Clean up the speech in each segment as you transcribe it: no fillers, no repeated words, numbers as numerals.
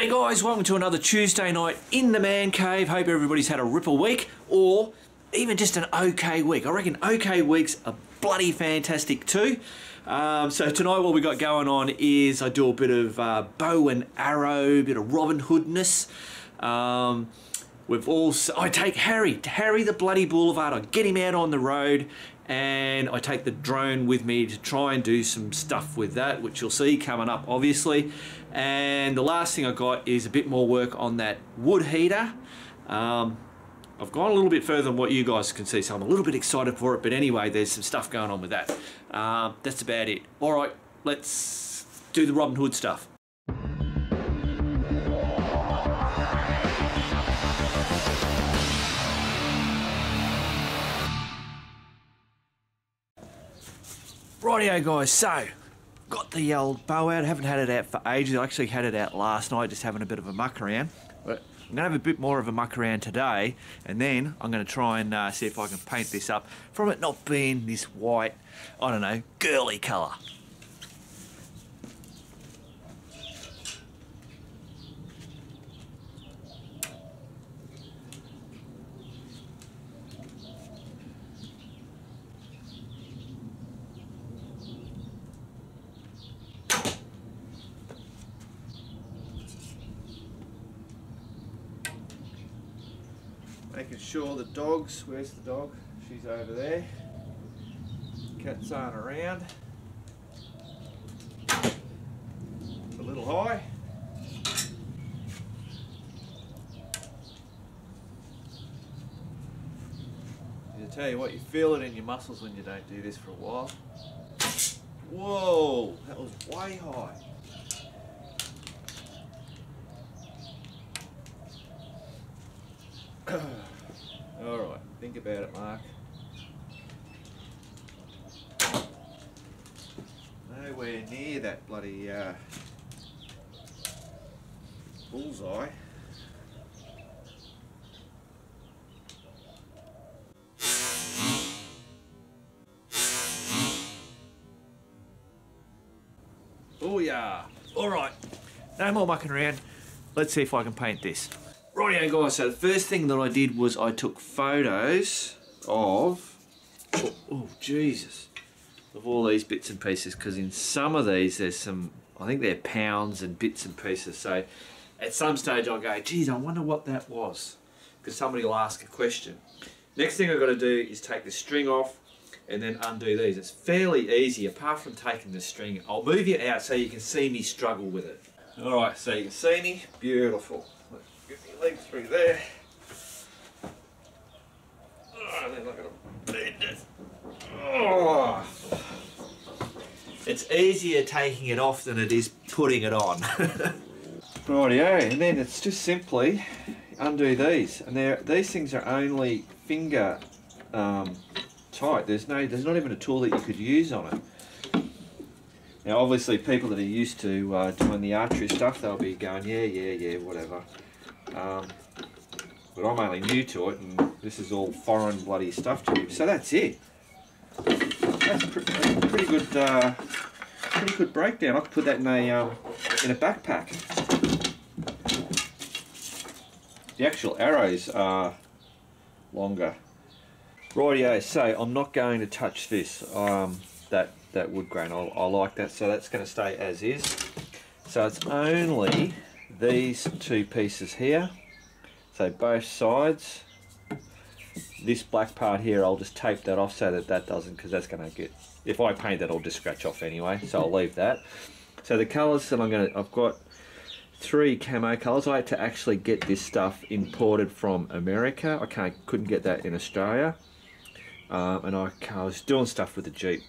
G'day guys, welcome to another Tuesday night in the man cave. Hope everybody's had a ripper week or even just an okay week. I reckon okay weeks are bloody fantastic too. So tonight what we got going on is I do a bit of bow and arrow, a bit of Robin Hoodness. I take Harry the bloody Boulevard, I get him out on the road and I take the drone with me to try and do some stuff with that, which you'll see coming up obviously. And the last thing I got is a bit more work on that wood heater. I've gone a little bit further than what you guys can see, so I'm a little bit excited for it, but anyway, there's some stuff going on with that. That's about it. Alright, let's do the Robin Hood stuff. Rightio guys, so got the old bow out. I haven't had it out for ages. I actually had it out last night, just having a bit of a muck around. But I'm going to have a bit more of a muck around today, and then I'm going to try and see if I can paint this up from it not being this white, I don't know, girly colour. Making sure the dogs, where's the dog? She's over there. Cats aren't around. A little high. I tell you what, you feel it in your muscles when you don't do this for a while. Whoa, that was way high. Alright, think about it, Mark. Nowhere near that bloody bullseye. Oh yeah! Alright, no more mucking around. Let's see if I can paint this. Rightio guys, so the first thing that I did was I took photos of, oh Jesus, of all these bits and pieces, because in some of these there's some, I think they're pounds and bits and pieces, so at some stage I'll go, geez, I wonder what that was, because somebody will ask a question. Next thing I've got to do is take the string off and then undo these. It's fairly easy, apart from taking the string. I'll move you out so you can see me struggle with it. Alright, so you can see me, beautiful. Get my leg through there. Oh, and then I'm going to bend it. Oh. It's easier taking it off than it is putting it on. Rightio, and then it's just simply undo these. And these things are only finger tight. There's not even a tool that you could use on it. Now obviously people that are used to doing the archery stuff, they'll be going, yeah, whatever. But I'm only new to it, and this is all foreign bloody stuff to me. So that's it. That's a pretty good breakdown. I could put that in a backpack. The actual arrows are longer. Rightio, so I'm not going to touch this. That wood grain. I like that, so that's going to stay as is. So it's only these two pieces here, so both sides. This black part here, I'll just tape that off so that doesn't, because that's going to get, if I paint that, I'll just scratch off anyway, so I'll leave that. So the colours that I've got 3 camo colours. I had to actually get this stuff imported from America. I couldn't get that in Australia, and I was doing stuff with the Jeep,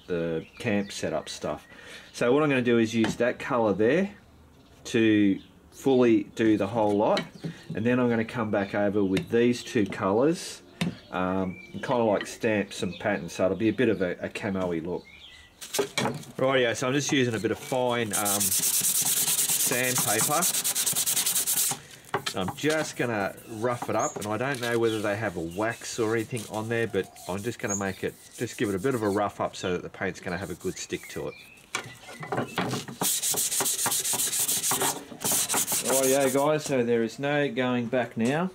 the camp setup stuff. So what I'm going to do is use that colour there to fully do the whole lot, and then I'm going to come back over with these 2 colours and kind of like stamp some patterns, so it'll be a bit of a camo-y look. Rightio, so I'm just using a bit of fine sandpaper. I'm just going to rough it up, and I don't know whether they have a wax or anything on there, but I'm just going to make it, just give it a bit of a rough up so that the paint's going to have a good stick to it. Rightio guys, so there is no going back now.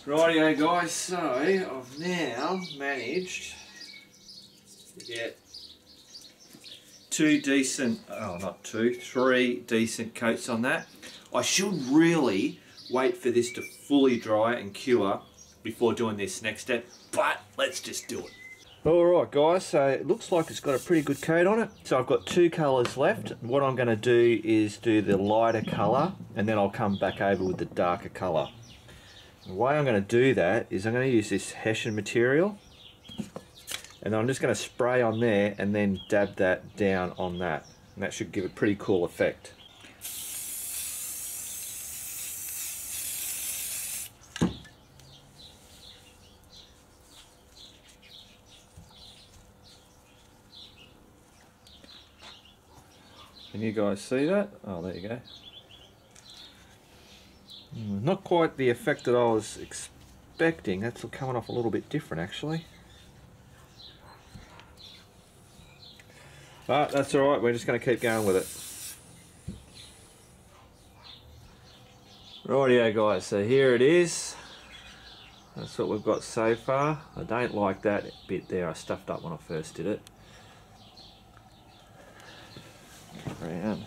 Rightio guys, so I've now managed to get three decent coats on that. I should really wait for this to fully dry and cure before doing this next step, but let's just do it. Alright guys, so it looks like it's got a pretty good coat on it. So I've got two colours left. What I'm going to do is do the lighter colour and then I'll come back over with the darker colour. The way I'm going to do that is I'm going to use this Hessian material and I'm just going to spray on there and then dab that down on that. And that should give a pretty cool effect. Can you guys see that? Oh, there you go. Not quite the effect that I was expecting. That's coming off a little bit different actually. But that's alright, we're just going to keep going with it. Rightio guys, so here it is. That's what we've got so far. I don't like that bit there, I stuffed up when I first did it. Around.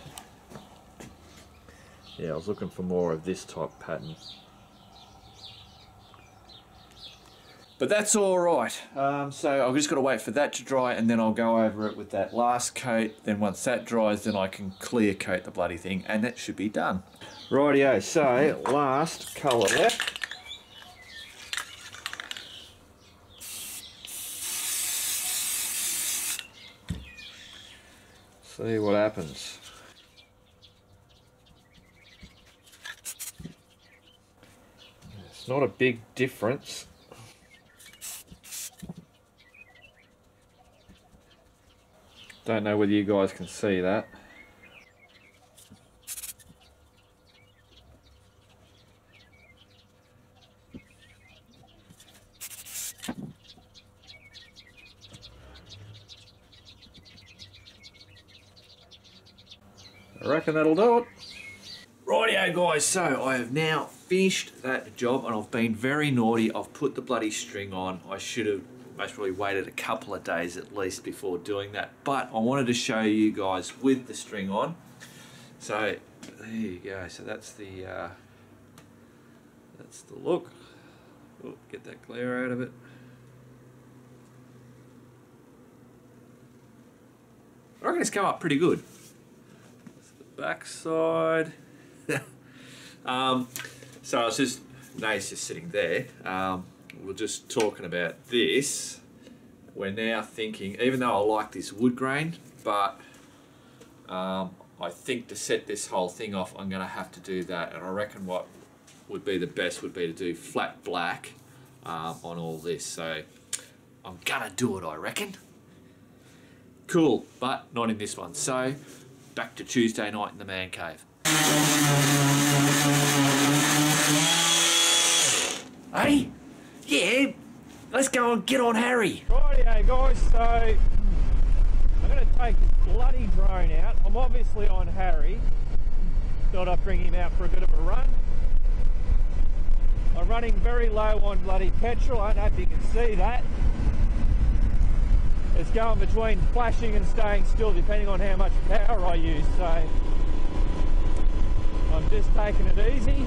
Yeah, I was looking for more of this type pattern. But that's alright. So I've just got to wait for that to dry and then I'll go over it with that last coat. Then once that dries, then I can clear coat the bloody thing and that should be done. Rightio, so last colour left. See what happens. It's not a big difference. Don't know whether you guys can see that. I reckon that'll do it. Rightio guys, so I have now finished that job and I've been very naughty. I've put the bloody string on. I should have most probably waited a couple of days at least before doing that. But I wanted to show you guys with the string on. So there you go. So that's the look. Oh, get that glare out of it. I reckon it's come up pretty good. Back side. So I was just, Nate's just sitting there. We're just talking about this. We're now thinking, even though I like this wood grain, but I think to set this whole thing off, I'm going to have to do that. And I reckon what would be the best would be to do flat black on all this. So I'm going to do it, I reckon. Cool, but not in this one. So back to Tuesday night in the man cave. Hey? Yeah, let's go and get on Harry. Rightio guys, so I'm going to take this bloody drone out. I'm obviously on Harry. Thought I'd bring him out for a bit of a run. I'm running very low on bloody petrol. I don't know if you can see that. It's going between flashing and staying still depending on how much power I use, so I'm just taking it easy.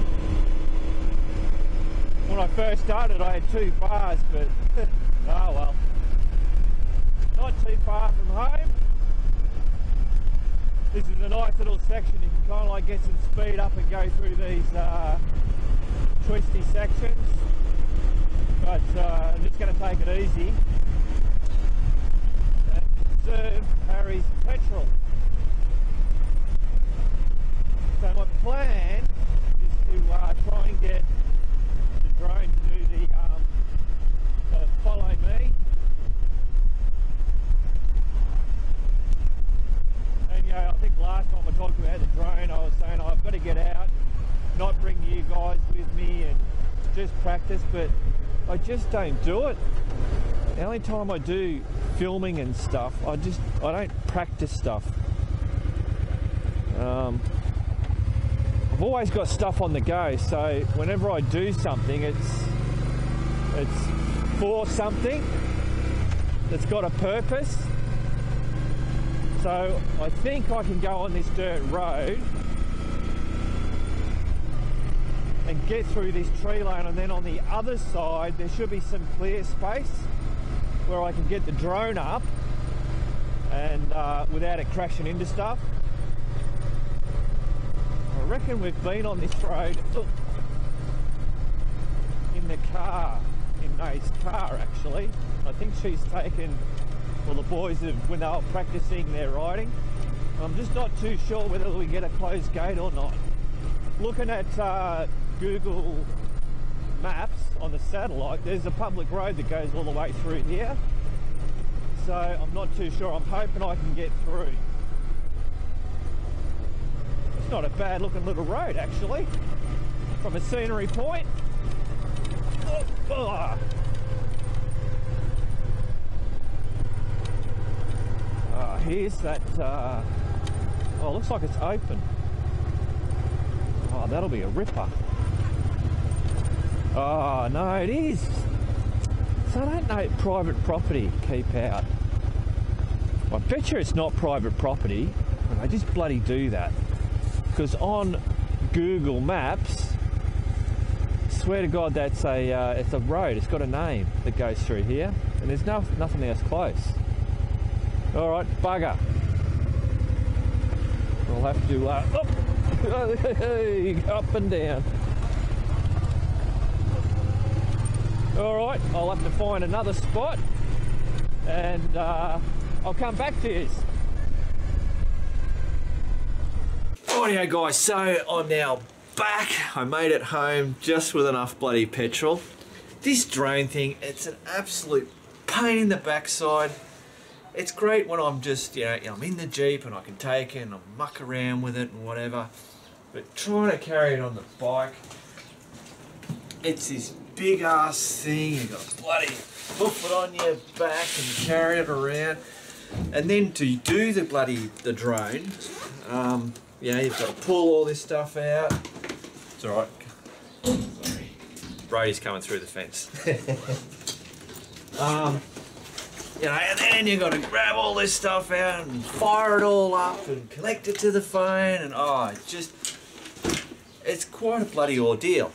When I first started I had 2 bars, but oh well. Not too far from home. This is a nice little section, you can kind of like get some speed up and go through these twisty sections. But I'm just going to take it easy. Conserve Harry's petrol. So my plan is to try and get the drone to do the follow me. And you know, I think last time I talked about the drone, I was saying I've got to get out, not bring you guys with me and just practice, but I just don't do it. The only time I do filming and stuff, I don't practice stuff. I've always got stuff on the go, so whenever I do something, it's for something that's got a purpose. So I think I can go on this dirt road and get through this tree line, and then on the other side there should be some clear space where I can get the drone up and without it crashing into stuff. I reckon we've been on this road in the car, in May's car actually. I think she's taken, well, the boys have, when they were practicing their riding. I'm just not too sure whether we get a closed gate or not. Looking at Google Maps on the satellite, there's a public road that goes all the way through here. So I'm not too sure. I'm hoping I can get through. It's not a bad looking little road actually, from a scenery point. Here's that, oh, looks like it's open. Oh, that'll be a ripper. Oh, no, it is. So I don't know, private property, keep out. I bet you it's not private property, and they just bloody do that. Because on Google Maps, swear to God, that's it's a road, it's got a name that goes through here, and there's nothing else close. Alright, bugger. We'll have to, up and down. Alright, I'll have to find another spot, and I'll come back to you. Rightio guys, so I'm now back. I made it home just with enough bloody petrol. This drone thing, it's an absolute pain in the backside. It's great when I'm just, I'm in the Jeep and I can take it and I'll muck around with it and whatever. But trying to carry it on the bike, it's this big ass thing. You've got to bloody hoof it on your back and carry it around. And then to do the drone, you've got to pull all this stuff out. It's alright. Sorry. Brody's coming through the fence. And then you've got to grab all this stuff out and fire it all up and connect it to the phone, and it's quite a bloody ordeal.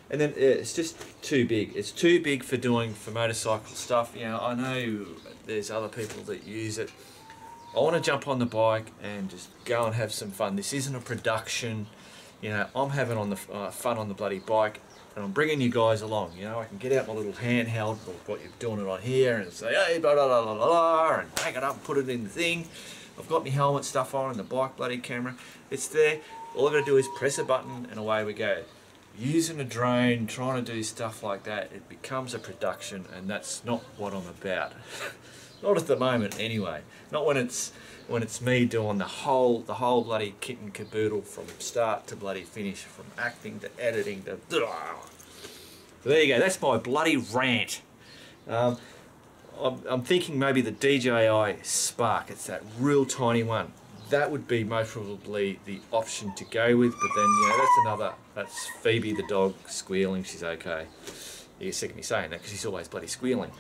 And then it's just too big. It's too big for motorcycle stuff. I know there's other people that use it. I want to jump on the bike and just go and have some fun. This isn't a production. I'm having fun on the bloody bike. And I'm bringing you guys along, I can get out my little handheld, or what you're doing it on here, and say, hey, blah, blah, blah, blah, blah, and take it up and put it in the thing. I've got my helmet stuff on and the bike bloody camera. It's there. All I've got to do is press a button and away we go. Using a drone, trying to do stuff like that, it becomes a production, and that's not what I'm about. Not at the moment, anyway. Not when it's me doing the whole bloody kit and caboodle from start to bloody finish, from acting to editing to. There you go. That's my bloody rant. I'm thinking maybe the DJI Spark. It's that real tiny one. That would be most probably the option to go with. But then that's Phoebe the dog squealing. She's okay. You get sick of me saying that because she's always bloody squealing.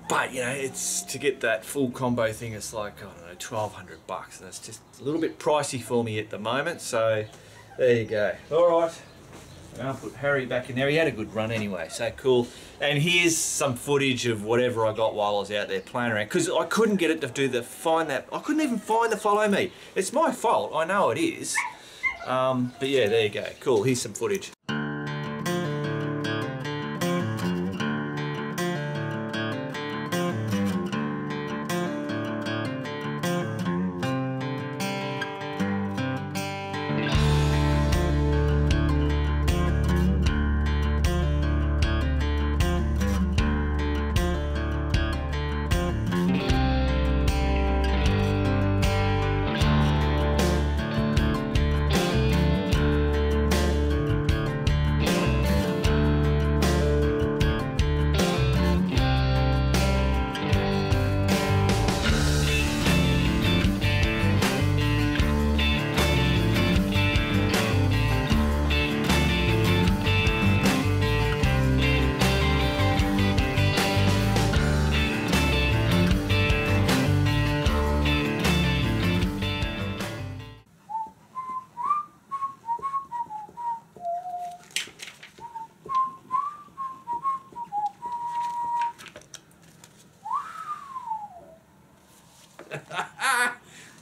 But it's to get that full combo thing. It's like, I don't know, $1,200, and that's just a little bit pricey for me at the moment. So there you go. All right, I'll put Harry back in there. He had a good run anyway, so cool. And here's some footage of whatever I got while I was out there playing around, because I couldn't get it to do I couldn't even find the follow me. It's my fault. I know it is. But yeah, there you go. Cool. Here's some footage.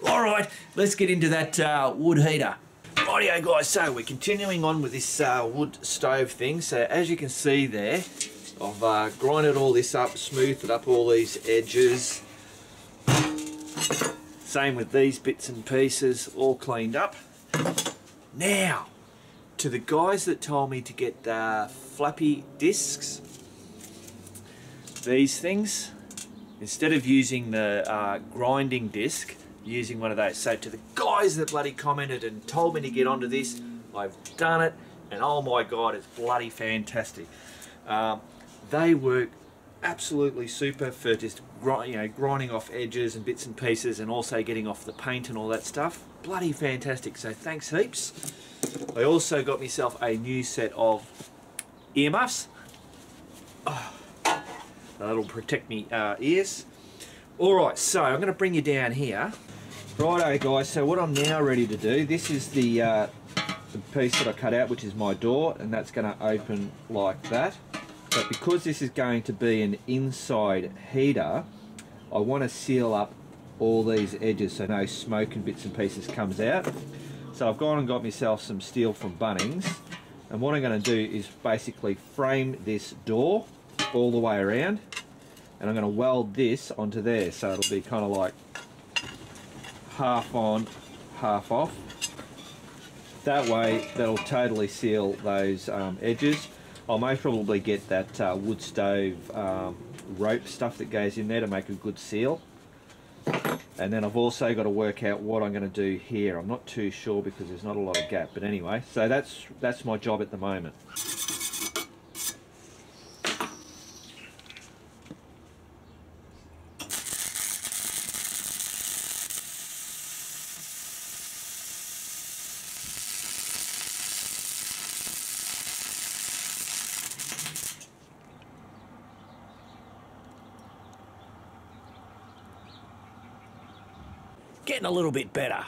All right, let's get into that wood heater. Rightio guys, so we're continuing on with this wood stove thing. So as you can see there, I've grinded all this up, smoothed up all these edges. Same with these bits and pieces, all cleaned up. Now, to the guys that told me to get flappy discs, these things, instead of using the grinding disc, using one of those. So to the guys that bloody commented and told me to get onto this, I've done it, and oh my god, it's bloody fantastic. They work absolutely super for just grinding off edges and bits and pieces, and also getting off the paint and all that stuff. Bloody fantastic, so thanks heaps. I also got myself a new set of earmuffs. That'll protect me ears. Alright, so I'm going to bring you down here. Righto guys, so what I'm now ready to do, this is the piece that I cut out, which is my door, and that's going to open like that. But because this is going to be an inside heater, I want to seal up all these edges so no smoke and bits and pieces comes out. So I've gone and got myself some steel from Bunnings, and what I'm going to do is basically frame this door all the way around, and I'm going to weld this onto there, so it'll be kind of like half on, half off. That way that'll totally seal those edges. I'll most probably get that wood stove rope stuff that goes in there to make a good seal. And then I've also got to work out what I'm going to do here. I'm not too sure because there's not a lot of gap, but anyway, so that's my job at the moment. Getting a little bit better.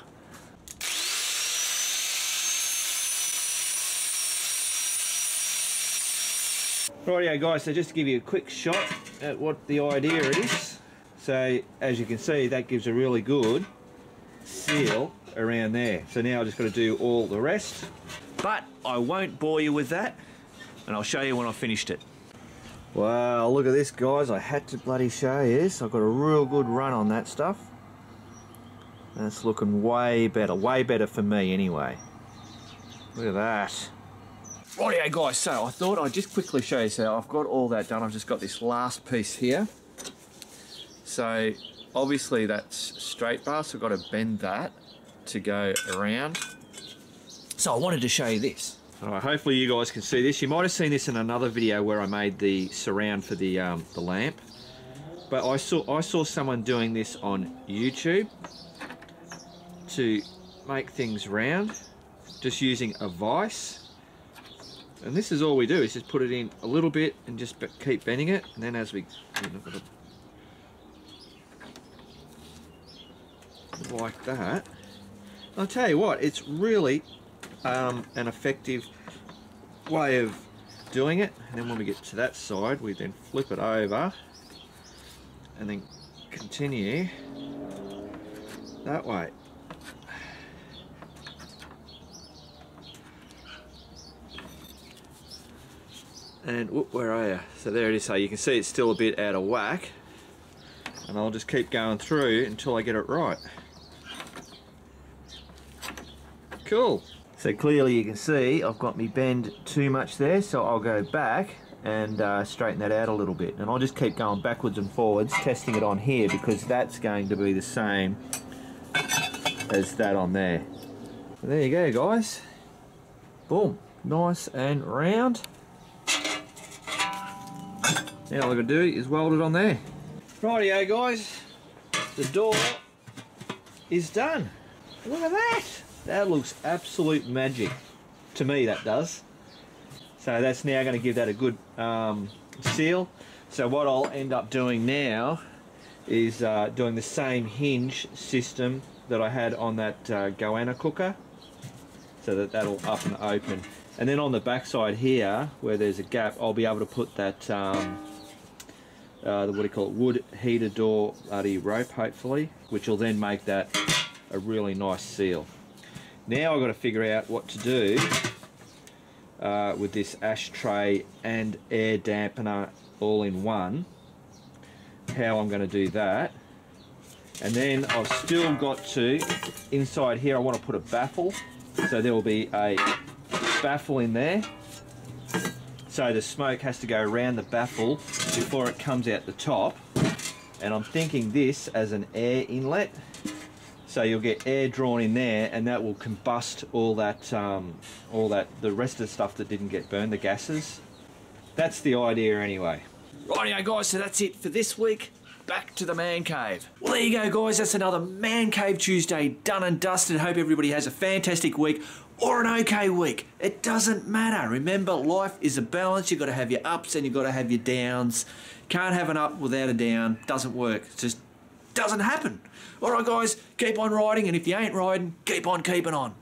Rightio guys, so just to give you a quick shot at what the idea is. So as you can see, that gives a really good seal around there. So now I've just got to do all the rest. But I won't bore you with that, and I'll show you when I've finished it. Wow, look at this guys, I had to bloody show you this. I've got a real good run on that stuff. That's looking way better for me anyway. Look at that. Rightio guys, so I thought I'd just quickly show you. So I've got all that done, I've just got this last piece here. So obviously that's straight bar, so I've got to bend that to go around. So I wanted to show you this. Alright, hopefully you guys can see this. You might have seen this in another video where I made the surround for the lamp. But I saw someone doing this on YouTube to make things round, just using a vise. And this is all we do, is just put it in a little bit and just keep bending it, and then as we like that. I'll tell you what, it's really an effective way of doing it. And then when we get to that side, we then flip it over and then continue that way. And whoop, where are you? So there it is. So you can see it's still a bit out of whack, and I'll just keep going through until I get it right. Cool. So clearly you can see I've got me bend too much there, so I'll go back and straighten that out a little bit, and I'll just keep going backwards and forwards, testing it on here, because that's going to be the same as that on there. So there you go guys. Boom, nice and round. Now all I've got to do is weld it on there. Rightio guys, the door is done. Look at that. That looks absolute magic. To me that does. So that's now going to give that a good seal. So what I'll end up doing now is doing the same hinge system that I had on that goanna cooker, so that that'll up and open. And then on the back side here, where there's a gap, I'll be able to put that what do you call it, wood heater door rope, hopefully, which will then make that a really nice seal. Now I've got to figure out what to do with this ashtray and air dampener all in one, how I'm going to do that. And then I've still got to, inside here I want to put a baffle, so there will be a baffle in there, so the smoke has to go around the baffle before it comes out the top. And I'm thinking this as an air inlet, so you'll get air drawn in there, and that will combust all that, the rest of the stuff that didn't get burned, the gases. That's the idea anyway. Rightio guys, so that's it for this week. Back to the man cave. Well, there you go guys, that's another Man Cave Tuesday done and dusted. Hope everybody has a fantastic week or an okay week. It doesn't matter. Remember, life is a balance. You've got to have your ups and you've got to have your downs. Can't have an up without a down. Doesn't work. It just doesn't happen. All right guys, keep on riding, and if you ain't riding, keep on keeping on.